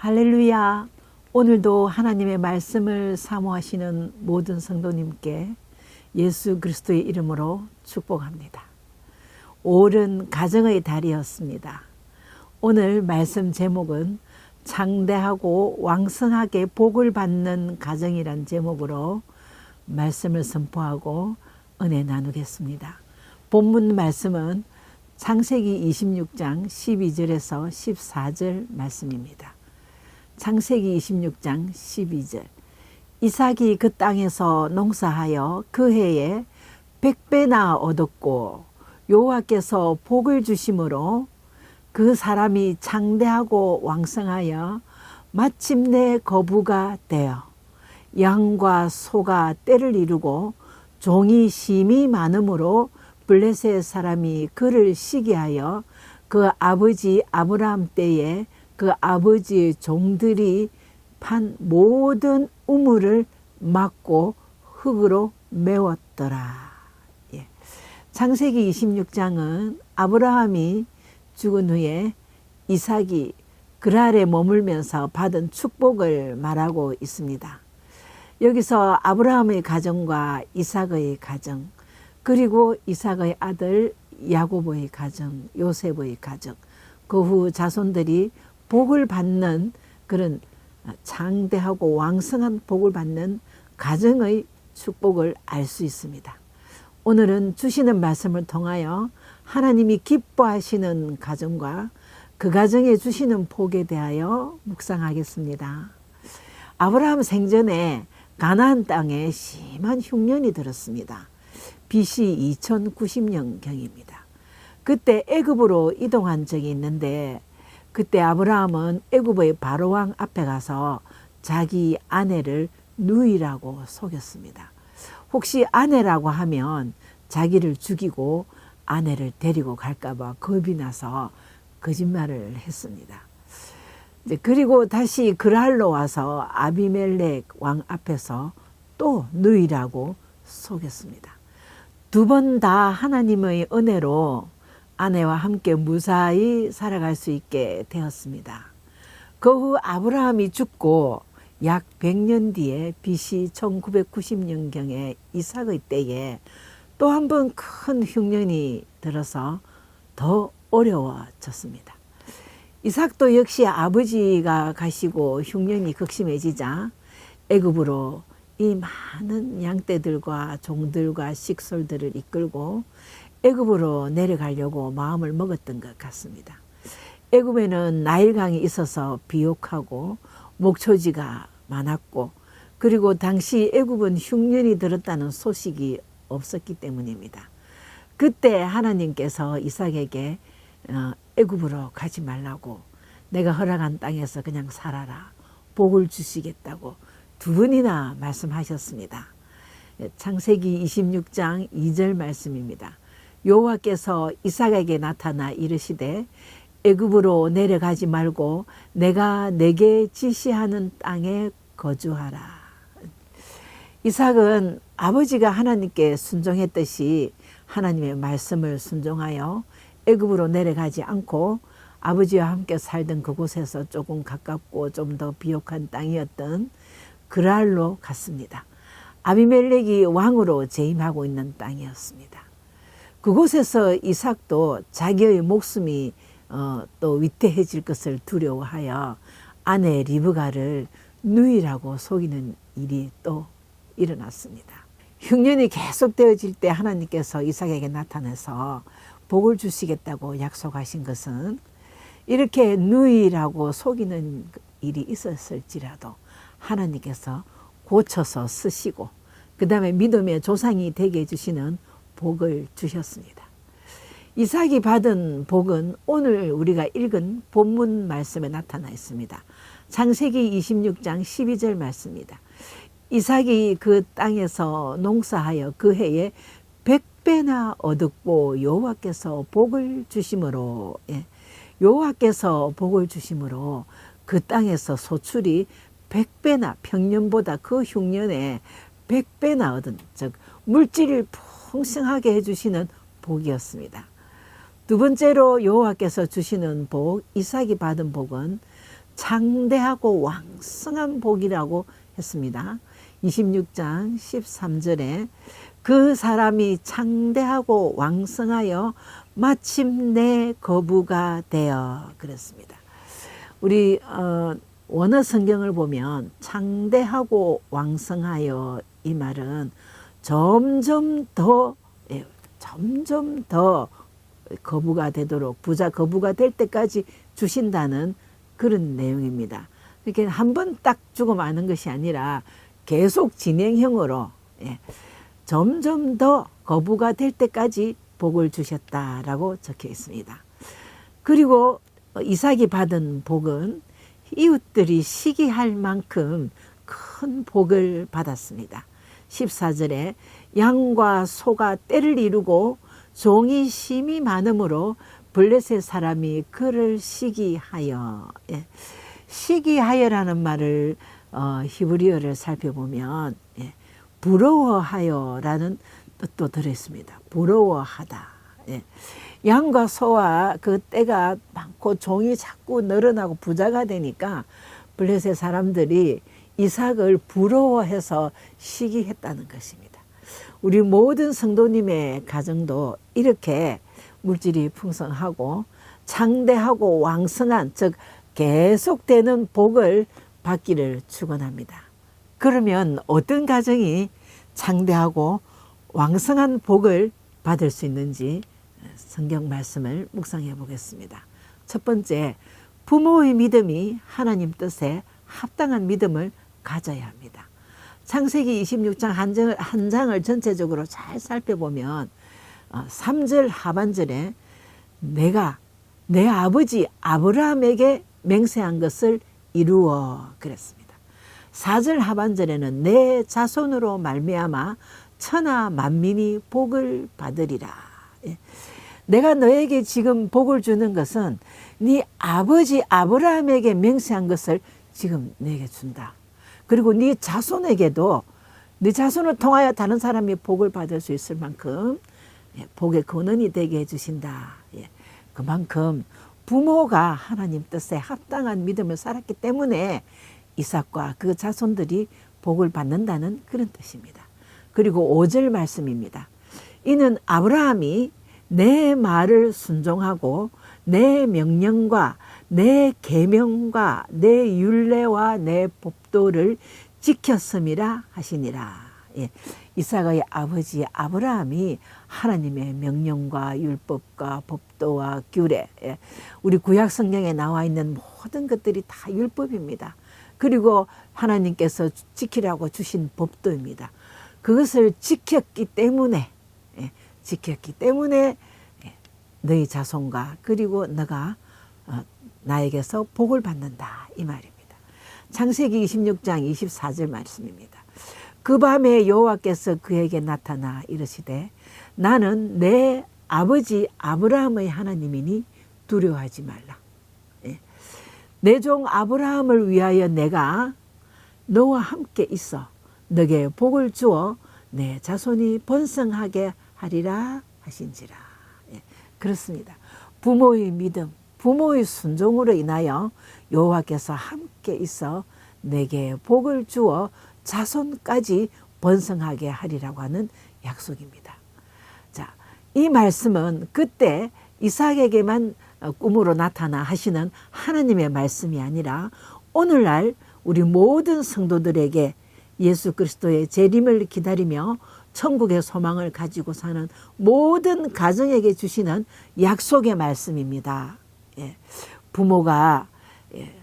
할렐루야. 오늘도 하나님의 말씀을 사모하시는 모든 성도님께 예수 그리스도의 이름으로 축복합니다. 5월은 가정의 달이었습니다. 오늘 말씀 제목은 장대하고 왕성하게 복을 받는 가정이란 제목으로 말씀을 선포하고 은혜 나누겠습니다. 본문 말씀은 창세기 26장 12절에서 14절 말씀입니다. 창세기 26장 12절. 이삭이 그 땅에서 농사하여 그 해에 100배나 얻었고 여호와께서 복을 주심으로 그 사람이 장대하고 왕성하여 마침내 거부가 되어 양과 소가 떼를 이루고 종이 심히 많음으로 블레셋 사람이 그를 시기하여 그 아버지 아브라함 때에 그 아버지의 종들이 판 모든 우물을 막고 흙으로 메웠더라. 창세기 26장은 아브라함이 죽은 후에 이삭이 그랄에 머물면서 받은 축복을 말하고 있습니다. 여기서 아브라함의 가정과 이삭의 가정, 그리고 이삭의 아들 야곱의 가정, 요셉의 가정, 그 후 자손들이 복을 받는 그런 장대하고 왕성한 복을 받는 가정의 축복을 알 수 있습니다. 오늘은 주시는 말씀을 통하여 하나님이 기뻐하시는 가정과 그 가정에 주시는 복에 대하여 묵상하겠습니다. 아브라함 생전에 가나안 땅에 심한 흉년이 들었습니다. BC 2090년경입니다. 그때 애굽으로 이동한 적이 있는데 그때 아브라함은 애굽의 바로왕 앞에 가서 자기 아내를 누이라고 속였습니다. 혹시 아내라고 하면 자기를 죽이고 아내를 데리고 갈까 봐 겁이 나서 거짓말을 했습니다. 그리고 다시 그랄로 와서 아비멜렉 왕 앞에서 또 누이라고 속였습니다. 두 번 다 하나님의 은혜로 아내와 함께 무사히 살아갈 수 있게 되었습니다. 그 후 아브라함이 죽고 약 100년 뒤에 BC 1990년경에 이삭의 때에 또 한 번 큰 흉년이 들어서 더 어려워졌습니다. 이삭도 역시 아버지가 가시고 흉년이 극심해지자 애굽으로 이 많은 양떼들과 종들과 식솔들을 이끌고 애굽으로 내려가려고 마음을 먹었던 것 같습니다. 애굽에는 나일강이 있어서 비옥하고 목초지가 많았고 그리고 당시 애굽은 흉년이 들었다는 소식이 없었기 때문입니다. 그때 하나님께서 이삭에게 애굽으로 가지 말라고 내가 허락한 땅에서 그냥 살아라 복을 주시겠다고 두 번이나 말씀하셨습니다. 창세기 26장 2절 말씀입니다. 여호와께서 이삭에게 나타나 이르시되 애굽으로 내려가지 말고 내가 내게 지시하는 땅에 거주하라. 이삭은 아버지가 하나님께 순종했듯이 하나님의 말씀을 순종하여 애굽으로 내려가지 않고 아버지와 함께 살던 그곳에서 조금 가깝고 좀 더 비옥한 땅이었던 그랄로 갔습니다. 아비멜렉이 왕으로 재임하고 있는 땅이었습니다. 그곳에서 이삭도 자기의 목숨이 또 위태해질 것을 두려워하여 아내 리브가를 누이라고 속이는 일이 또 일어났습니다. 흉년이 계속되어질 때 하나님께서 이삭에게 나타나서 복을 주시겠다고 약속하신 것은 이렇게 누이라고 속이는 일이 있었을지라도 하나님께서 고쳐서 쓰시고 그 다음에 믿음의 조상이 되게 해주시는 복을 주셨습니다. 이삭이 받은 복은 오늘 우리가 읽은 본문 말씀에 나타나 있습니다. 창세기 26장 12절 말씀입니다. 이삭이 그 땅에서 농사하여 그 해에 100배나 얻었고 여호와께서 복을 주심으로 여호와께서 복을 주심으로 그 땅에서 소출이 100배나 평년보다 그 흉년에 100배나 얻은 즉 물질을 풍성하게 해주시는 복이었습니다. 두 번째로 여호와께서 주시는 복, 이삭이 받은 복은 창대하고 왕성한 복이라고 했습니다. 26장 13절에 그 사람이 창대하고 왕성하여 마침내 거부가 되어 그랬습니다. 우리 원어 성경을 보면 창대하고 왕성하여 이 말은 점점 더 거부가 되도록 부자 거부가 될 때까지 주신다는 그런 내용입니다. 이렇게 한 번 딱 주고 마는 것이 아니라 계속 진행형으로 점점 더 거부가 될 때까지 복을 주셨다라고 적혀 있습니다. 그리고 이삭이 받은 복은 이웃들이 시기할 만큼 큰 복을 받았습니다. 14절에 양과 소가 때를 이루고 종이 심이 많으므로 블레셋 사람이 그를 시기하여. 시기하여라는 말을 히브리어를 살펴보면 부러워하여라는 뜻도 들어있습니다. 부러워하다. 양과 소와 그 때가 많고 종이 자꾸 늘어나고 부자가 되니까 블레셋 사람들이 이삭을 부러워해서 시기했다는 것입니다. 우리 모든 성도님의 가정도 이렇게 물질이 풍성하고 창대하고 왕성한 즉 계속되는 복을 받기를 축원합니다. 그러면 어떤 가정이 창대하고 왕성한 복을 받을 수 있는지 성경 말씀을 묵상해 보겠습니다. 첫 번째, 부모의 믿음이 하나님 뜻에 합당한 믿음을 가져야 합니다. 창세기 26장 한 장을 전체적으로 잘 살펴보면 3절 하반절에 내가 내 아버지 아브라함에게 맹세한 것을 이루어 그랬습니다. 4절 하반절에는 내 자손으로 말미암아 천하 만민이 복을 받으리라. 내가 너에게 지금 복을 주는 것은 네 아버지 아브라함에게 맹세한 것을 지금 내게 준다. 그리고 네 자손에게도 네 자손을 통하여 다른 사람이 복을 받을 수 있을 만큼 복의 근원이 되게 해주신다. 그만큼 부모가 하나님 뜻에 합당한 믿음을 살았기 때문에 이삭과 그 자손들이 복을 받는다는 그런 뜻입니다. 그리고 5절 말씀입니다. 이는 아브라함이 내 말을 순종하고 내 명령과 내 계명과 내 율례와 내 법도를 지켰음이라 하시니라. 이삭의 아버지 아브라함이 하나님의 명령과 율법과 법도와 규례, 우리 구약 성경에 나와 있는 모든 것들이 다 율법입니다. 그리고 하나님께서 지키라고 주신 법도입니다. 그것을 지켰기 때문에 너희 자손과 그리고 너가 나에게서 복을 받는다 이 말입니다. 창세기 26장 24절 말씀입니다. 그 밤에 여호와께서 그에게 나타나 이르시되 나는 내 아버지 아브라함의 하나님이니 두려워하지 말라. 내 종 아브라함을 위하여 내가 너와 함께 있어 너에게 복을 주어 내 자손이 번성하게 하리라 하신지라. 그렇습니다. 부모의 믿음, 부모의 순종으로 인하여 여호와께서 함께 있어 내게 복을 주어 자손까지 번성하게 하리라고 하는 약속입니다. 자, 이 말씀은 그때 이삭에게만 꿈으로 나타나 하시는 하나님의 말씀이 아니라 오늘날 우리 모든 성도들에게 예수 그리스도의 재림을 기다리며 천국의 소망을 가지고 사는 모든 가정에게 주시는 약속의 말씀입니다. 부모가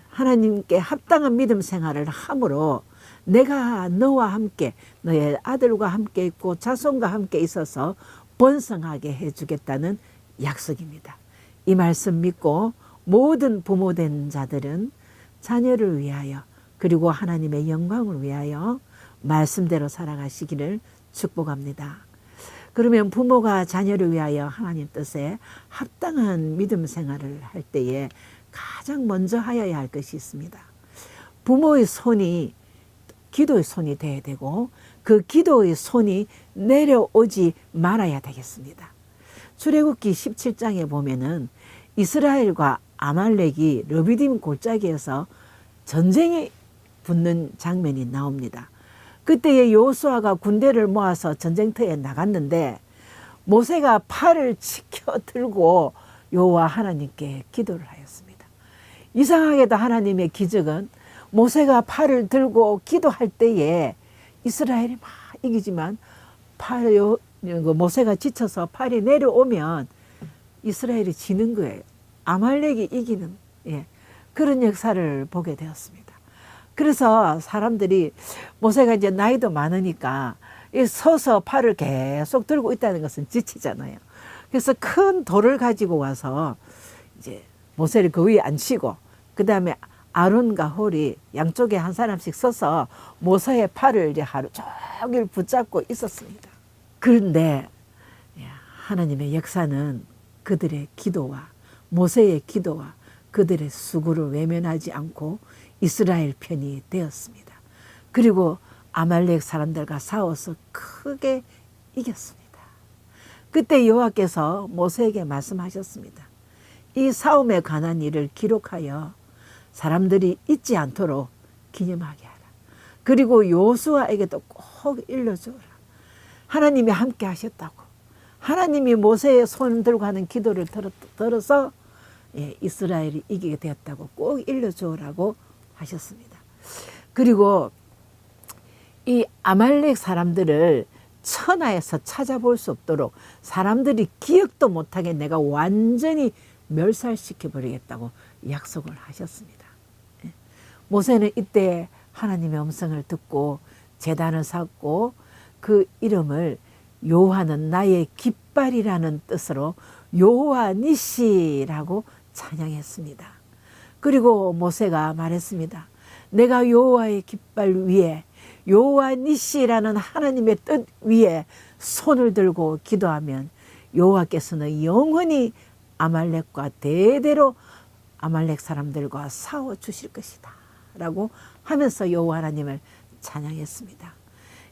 하나님께 합당한 믿음 생활을 함으로 내가 너와 함께 너의 아들과 함께 있고 자손과 함께 있어서 번성하게 해주겠다는 약속입니다. 이 말씀 믿고 모든 부모된 자들은 자녀를 위하여 그리고 하나님의 영광을 위하여 말씀대로 살아가시기를 축복합니다. 그러면 부모가 자녀를 위하여 하나님 뜻에 합당한 믿음 생활을 할 때에 가장 먼저 하여야 할 것이 있습니다. 부모의 손이 기도의 손이 되어야 되고 그 기도의 손이 내려오지 말아야 되겠습니다. 출애굽기 17장에 보면은 이스라엘과 아말렉이 르비딤 골짜기에서 전쟁에 붙는 장면이 나옵니다. 그때에 여호수아가 군대를 모아서 전쟁터에 나갔는데 모세가 팔을 치켜 들고 여호와 하나님께 기도를 하였습니다. 이상하게도 하나님의 기적은 모세가 팔을 들고 기도할 때에 이스라엘이 막 이기지만 모세가 지쳐서 팔이 내려오면 이스라엘이 지는 거예요. 아말렉이 이기는 그런 역사를 보게 되었습니다. 그래서 사람들이 모세가 이제 나이도 많으니까 서서 팔을 계속 들고 있다는 것은 지치잖아요. 그래서 큰 돌을 가지고 와서 이제 모세를 그 위에 앉히고 그 다음에 아론과 홀이 양쪽에 한 사람씩 서서 모세의 팔을 이제 하루 종일 붙잡고 있었습니다. 그런데 하나님의 역사는 그들의 기도와 모세의 기도와 그들의 수고를 외면하지 않고 이스라엘 편이 되었습니다. 그리고 아말렉 사람들과 싸워서 크게 이겼습니다. 그때 여호와께서 모세에게 말씀하셨습니다. 이 싸움에 관한 일을 기록하여 사람들이 잊지 않도록 기념하게 하라. 그리고 여호수아에게도 꼭 일러주라. 하나님이 함께 하셨다고. 하나님이 모세의 손 들고 하는 기도를 들어서 이스라엘이 이기게 되었다고 꼭 일러주라고 하셨습니다. 그리고 이 아말렉 사람들을 천하에서 찾아볼 수 없도록 사람들이 기억도 못하게 내가 완전히 멸살시켜 버리겠다고 약속을 하셨습니다. 모세는 이때 하나님의 음성을 듣고 제단을 쌓고 그 이름을 여호와는 나의 깃발이라는 뜻으로 여호와 니시라고 찬양했습니다. 그리고 모세가 말했습니다. 내가 여호와의 깃발 위에 여호와 니시라는 하나님의 뜻 위에 손을 들고 기도하면 여호와께서는 영원히 아말렉과 대대로 아말렉 사람들과 싸워 주실 것이다 라고 하면서 여호와 하나님을 찬양했습니다.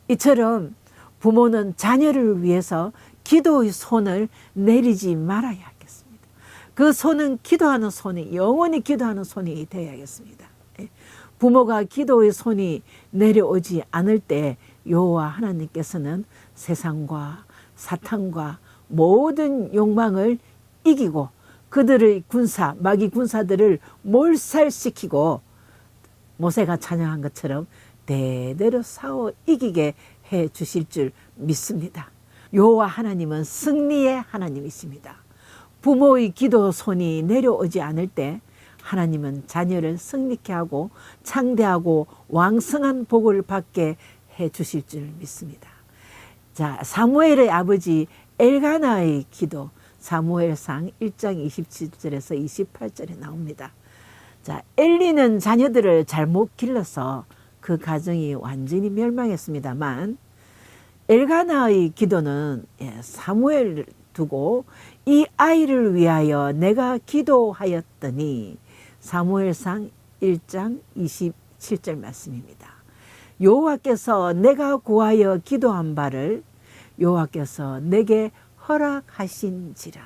이처럼 부모는 자녀를 위해서 기도의 손을 내리지 말아야 하겠습니다. 그 손은 기도하는 손이 영원히 기도하는 손이 되어야겠습니다. 부모가 기도의 손이 내려오지 않을 때 여호와 하나님께서는 세상과 사탄과 모든 욕망을 이기고 그들의 군사, 마귀 군사들을 몰살시키고 모세가 찬양한 것처럼 대대로 싸워 이기게 해 주실 줄 믿습니다. 여호와 하나님은 승리의 하나님이십니다. 부모의 기도 손이 내려오지 않을 때 하나님은 자녀를 승리케 하고 창대하고 왕성한 복을 받게 해 주실 줄 믿습니다. 자, 사무엘의 아버지 엘가나의 기도, 사무엘상 1장 27절에서 28절에 나옵니다. 자, 엘리는 자녀들을 잘못 길러서 그 가정이 완전히 멸망했습니다만 엘가나의 기도는 사무엘을 두고 이 아이를 위하여 내가 기도하였더니 사무엘상 1장 27절 말씀입니다. 여호와께서 내가 구하여 기도한 바를 여호와께서 내게 허락하신지라.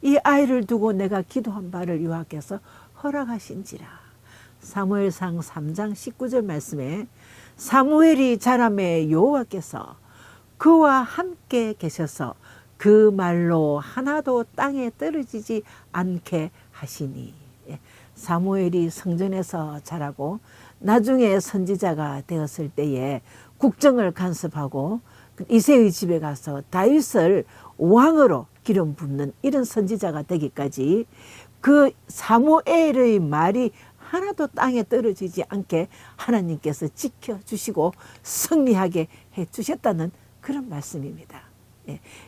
이 아이를 두고 내가 기도한 바를 여호와께서 허락하신지라. 사무엘상 3장 19절 말씀에 사무엘이 자라매 여호와께서 그와 함께 계셔서 그 말로 하나도 땅에 떨어지지 않게 하시니. 사무엘이 성전에서 자라고 나중에 선지자가 되었을 때에 국정을 간섭하고 이새의 집에 가서 다윗을 왕으로 기름 붓는 이런 선지자가 되기까지 그 사무엘의 말이 하나도 땅에 떨어지지 않게 하나님께서 지켜주시고 승리하게 해주셨다는 그런 말씀입니다.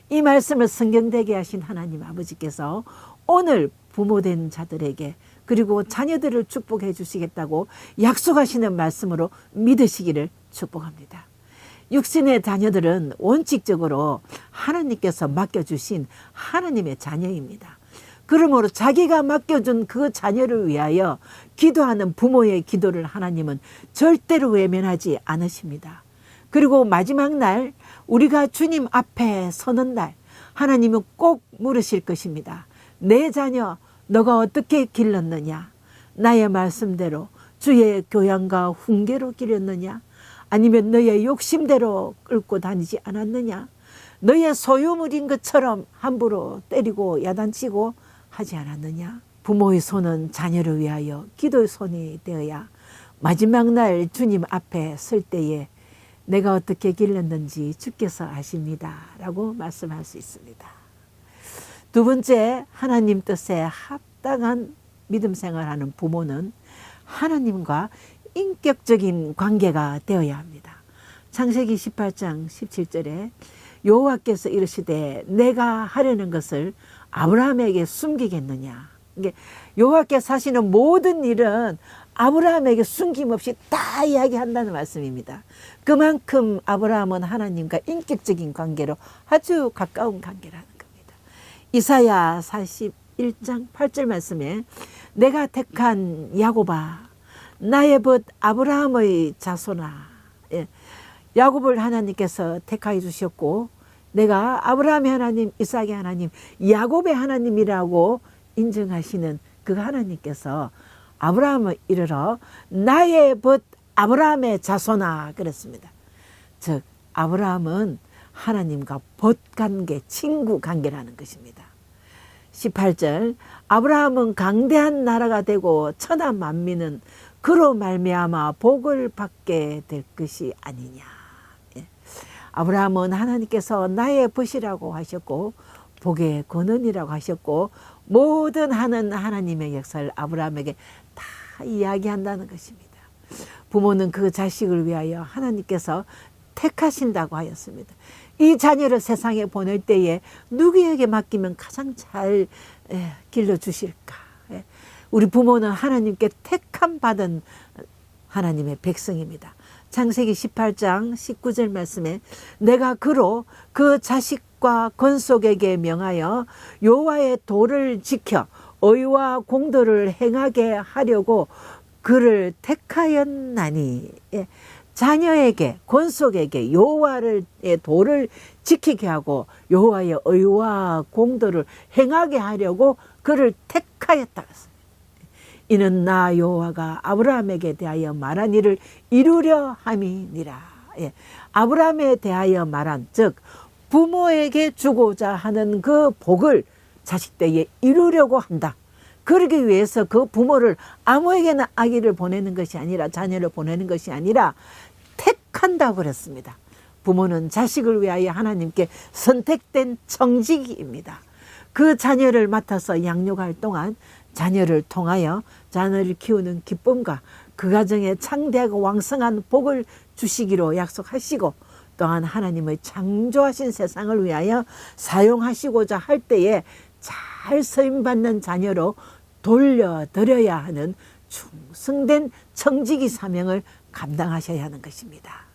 이 말씀을 성경되게 하신 하나님 아버지께서 오늘 부모된 자들에게 그리고 자녀들을 축복해 주시겠다고 약속하시는 말씀으로 믿으시기를 축복합니다. 육신의 자녀들은 원칙적으로 하나님께서 맡겨주신 하나님의 자녀입니다. 그러므로 자기가 맡겨준 그 자녀를 위하여 기도하는 부모의 기도를 하나님은 절대로 외면하지 않으십니다. 그리고 마지막 날 우리가 주님 앞에 서는 날 하나님은 꼭 물으실 것입니다. 내 자녀 너가 어떻게 길렀느냐? 나의 말씀대로 주의 교양과 훈계로 기렸느냐? 아니면 너의 욕심대로 끌고 다니지 않았느냐? 너의 소유물인 것처럼 함부로 때리고 야단치고 하지 않았느냐? 부모의 손은 자녀를 위하여 기도의 손이 되어야 마지막 날 주님 앞에 설 때에 내가 어떻게 길렀는지 주께서 아십니다 라고 말씀할 수 있습니다. 두 번째, 하나님 뜻에 합당한 믿음 생활하는 부모는 하나님과 인격적인 관계가 되어야 합니다. 창세기 18장 17절에 여호와께서 이르시되 내가 하려는 것을 아브라함에게 숨기겠느냐. 여호와께서 하시는 모든 일은 아브라함에게 숨김없이 다 이야기한다는 말씀입니다. 그만큼 아브라함은 하나님과 인격적인 관계로 아주 가까운 관계라는 겁니다. 이사야 41장 8절 말씀에 내가 택한 야곱아 나의 벗 아브라함의 자손아. 예. 야곱을 하나님께서 택하여 주셨고 내가 아브라함의 하나님, 이삭의 하나님, 야곱의 하나님이라고 인정하시는 그 하나님께서 아브라함을 이르러 나의 벗 아브라함의 자손아 그랬습니다. 즉 아브라함은 하나님과 벗관계, 친구 관계라는 것입니다. 18절 아브라함은 강대한 나라가 되고 천하 만민은 그로 말미암아 복을 받게 될 것이 아니냐. 예. 아브라함은 하나님께서 나의 벗이라고 하셨고 복의 근원이라고 하셨고 모든 하는 하나님의 역사를 아브라함에게 다 이야기한다는 것입니다. 부모는 그 자식을 위하여 하나님께서 택하신다고 하였습니다. 이 자녀를 세상에 보낼 때에 누구에게 맡기면 가장 잘 길러주실까. 우리 부모는 하나님께 택함 받은 하나님의 백성입니다. 창세기 18장 19절 말씀에 내가 그로 그 자식과 건속에게 명하여 여호와의 도를 지켜 의와 공도를 행하게 하려고 그를 택하였나니. 자녀에게 건속에게 여호와의 도를 지키게 하고 여호와의 의와 공도를 행하게 하려고 그를 택하였다. 이는 나 여호와가 아브라함에게 대하여 말한 일을 이루려 함이니라. 예. 아브라함에 대하여 말한 즉 부모에게 주고자 하는 그 복을 자식들에게 이루려고 한다. 그러기 위해서 그 부모를 아무에게나 아기를 보내는 것이 아니라 자녀를 보내는 것이 아니라 택한다고 그랬습니다. 부모는 자식을 위하여 하나님께 선택된 청지기입니다. 그 자녀를 맡아서 양육할 동안 자녀를 통하여 자녀를 키우는 기쁨과 그 가정에 창대하고 왕성한 복을 주시기로 약속하시고 또한 하나님의 창조하신 세상을 위하여 사용하시고자 할 때에 잘 서임받는 자녀로 돌려드려야 하는 충성된 청지기 사명을 감당하셔야 하는 것입니다.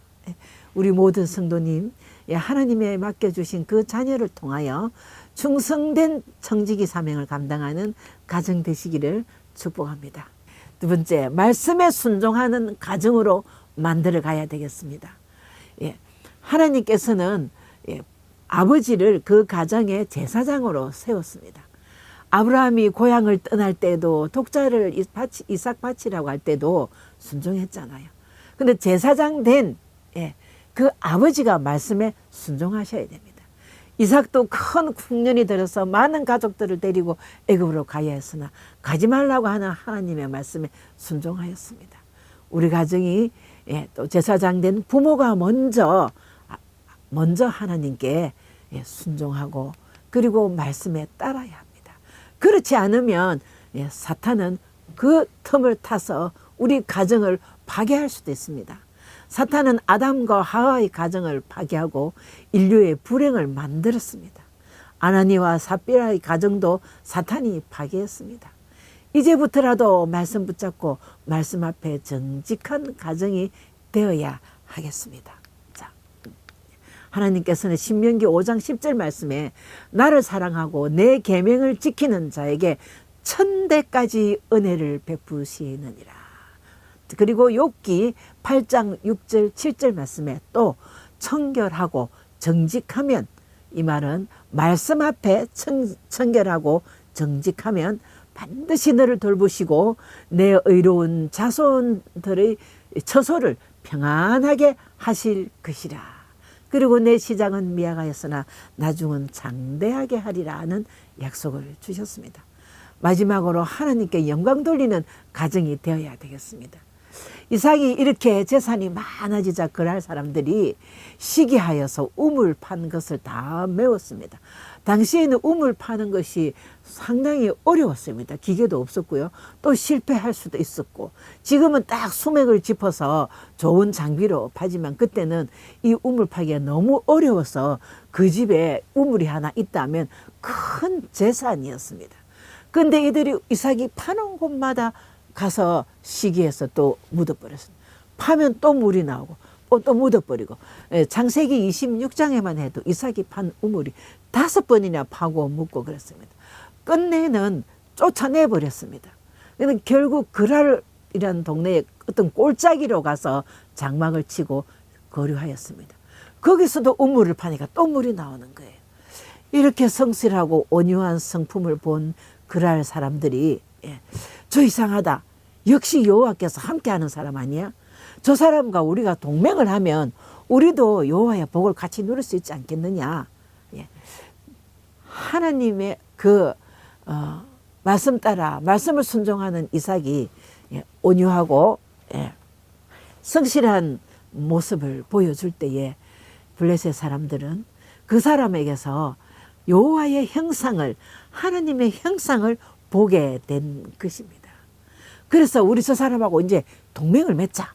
우리 모든 성도님, 하나님의 맡겨주신 그 자녀를 통하여 충성된 청지기 사명을 감당하는 가정 되시기를 축복합니다. 두 번째, 말씀에 순종하는 가정으로 만들어 가야 되겠습니다. 하나님께서는 아버지를 그 가정의 제사장으로 세웠습니다. 아브라함이 고향을 떠날 때도 독자를 이삭 바치라고 할 때도 순종했잖아요. 근데 제사장 된 그 아버지가 말씀에 순종하셔야 됩니다. 이삭도 큰 흉년이 들어서 많은 가족들을 데리고 애굽으로 가야 했으나 가지 말라고 하는 하나님의 말씀에 순종하였습니다. 우리 가정이 또 제사장 된 부모가 먼저 하나님께 순종하고 그리고 말씀에 따라야 합니다. 그렇지 않으면 사탄은 그 틈을 타서 우리 가정을 파괴할 수도 있습니다. 사탄은 아담과 하와의 가정을 파괴하고 인류의 불행을 만들었습니다. 아나니와 삽비라의 가정도 사탄이 파괴했습니다. 이제부터라도 말씀 붙잡고 말씀 앞에 정직한 가정이 되어야 하겠습니다. 자, 하나님께서는 신명기 5장 10절 말씀에 나를 사랑하고 내 계명을 지키는 자에게 1000대까지 은혜를 베푸시느니라. 그리고 욥기 8장 6절 7절 말씀에 또 청결하고 정직하면, 이 말은 말씀 앞에 청결하고 정직하면 반드시 너를 돌보시고 내 의로운 자손들의 처소를 평안하게 하실 것이라. 그리고 내 시작은 미약하였으나 나중은 장대하게 하리라는 약속을 주셨습니다. 마지막으로 하나님께 영광 돌리는 가정이 되어야 되겠습니다. 이삭이 이렇게 재산이 많아지자 그랄 사람들이 시기하여서 우물 판 것을 다 메웠습니다. 당시에는 우물 파는 것이 상당히 어려웠습니다. 기계도 없었고요. 또 실패할 수도 있었고, 지금은 딱 수맥을 짚어서 좋은 장비로 파지만 그때는 이 우물 파기가 너무 어려워서 그 집에 우물이 하나 있다면 큰 재산이었습니다. 근데 이들이 이삭이 파는 곳마다 가서 시기해서 또 묻어버렸습니다. 파면 또 물이 나오고 또 묻어버리고, 창세기 26장에만 해도 이삭이 판 우물이 5번이나 파고 묻고 그랬습니다. 끝내는 쫓아내버렸습니다. 결국 그랄이라는 동네에 어떤 꼴짜기로 가서 장막을 치고 거류하였습니다. 거기서도 우물을 파니까 또 물이 나오는 거예요. 이렇게 성실하고 온유한 성품을 본 그랄 사람들이 저 이상하다. 역시 여호와께서 함께하는 사람 아니야? 저 사람과 우리가 동맹을 하면 우리도 여호와의 복을 같이 누릴 수 있지 않겠느냐? 하나님의 그 말씀 따라 말씀을 순종하는 이삭이 온유하고 성실한 모습을 보여줄 때에 블레셋 사람들은 그 사람에게서 여호와의 형상을, 하나님의 형상을 보게 된 것입니다. 그래서 우리 저 사람하고 이제 동맹을 맺자.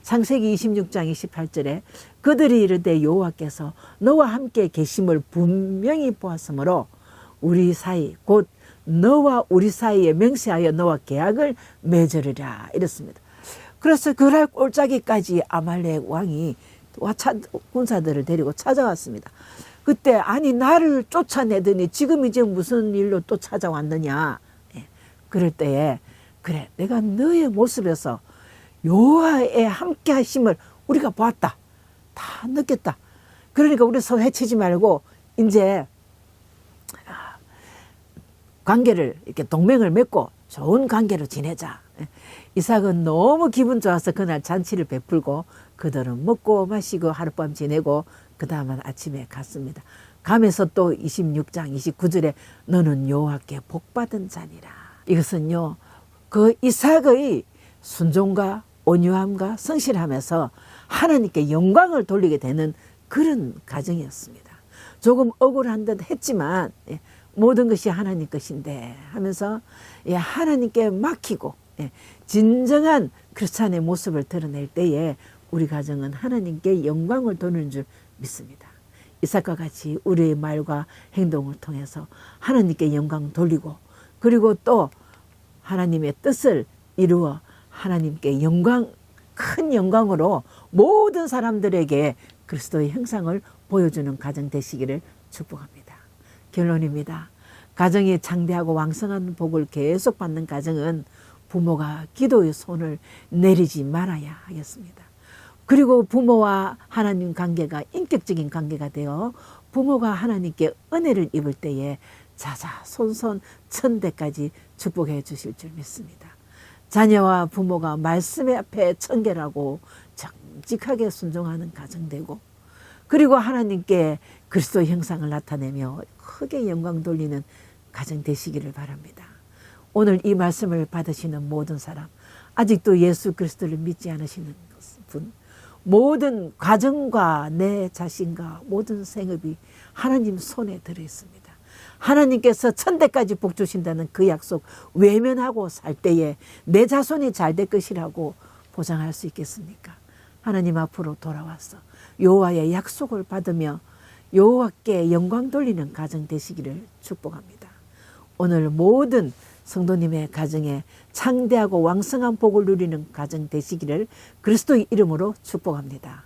창세기 26장 28절에 그들이 이르되 여호와께서 너와 함께 계심을 분명히 보았으므로 우리 사이 곧 너와 우리 사이에 맹세하여 너와 계약을 맺으리라 이랬습니다. 그래서 그날 꼴짜기까지 아말렉 왕이 군사들을 데리고 찾아왔습니다. 그때 아니 나를 쫓아내더니 지금 이제 무슨 일로 또 찾아왔느냐. 그럴 때에 그래 내가 너의 모습에서 여호와의 함께 하심을 우리가 보았다. 다 느꼈다. 그러니까 우리 서로 해치지 말고 이제 관계를 이렇게 동맹을 맺고 좋은 관계로 지내자. 이삭은 너무 기분 좋아서 그날 잔치를 베풀고 그들은 먹고 마시고 하룻밤 지내고 그 다음은 아침에 갔습니다. 가면서 또 26장 29절에 너는 여호와께 복받은 자니라. 이것은요 그 이삭의 순종과 온유함과 성실함에서 하나님께 영광을 돌리게 되는 그런 가정이었습니다. 조금 억울한 듯 했지만 모든 것이 하나님 것인데 하면서 하나님께 맡기고 진정한 크리스찬의 모습을 드러낼 때에 우리 가정은 하나님께 영광을 돌리는 줄 믿습니다. 이삭과 같이 우리의 말과 행동을 통해서 하나님께 영광 돌리고 그리고 또 하나님의 뜻을 이루어 하나님께 영광, 큰 영광으로 모든 사람들에게 그리스도의 형상을 보여주는 가정 되시기를 축복합니다. 결론입니다. 가정이 장대하고 왕성한 복을 계속 받는 가정은 부모가 기도의 손을 내리지 말아야 하겠습니다. 그리고 부모와 하나님 관계가 인격적인 관계가 되어 부모가 하나님께 은혜를 입을 때에 자자손손 천대까지 축복해 주실 줄 믿습니다. 자녀와 부모가 말씀의 앞에 청결하고 정직하게 순종하는 가정 되고 그리고 하나님께 그리스도의 형상을 나타내며 크게 영광 돌리는 가정 되시기를 바랍니다. 오늘 이 말씀을 받으시는 모든 사람, 아직도 예수 그리스도를 믿지 않으시는 분, 모든 가정과 내 자신과 모든 생업이 하나님 손에 들어있습니다. 하나님께서 천대까지 복 주신다는 그 약속 외면하고 살 때에 내 자손이 잘 될 것이라고 보장할 수 있겠습니까? 하나님 앞으로 돌아와서 여호와의 약속을 받으며 여호와께 영광 돌리는 가정 되시기를 축복합니다. 오늘 모든 성도님의 가정에 창대하고 왕성한 복을 누리는 가정 되시기를 그리스도의 이름으로 축복합니다.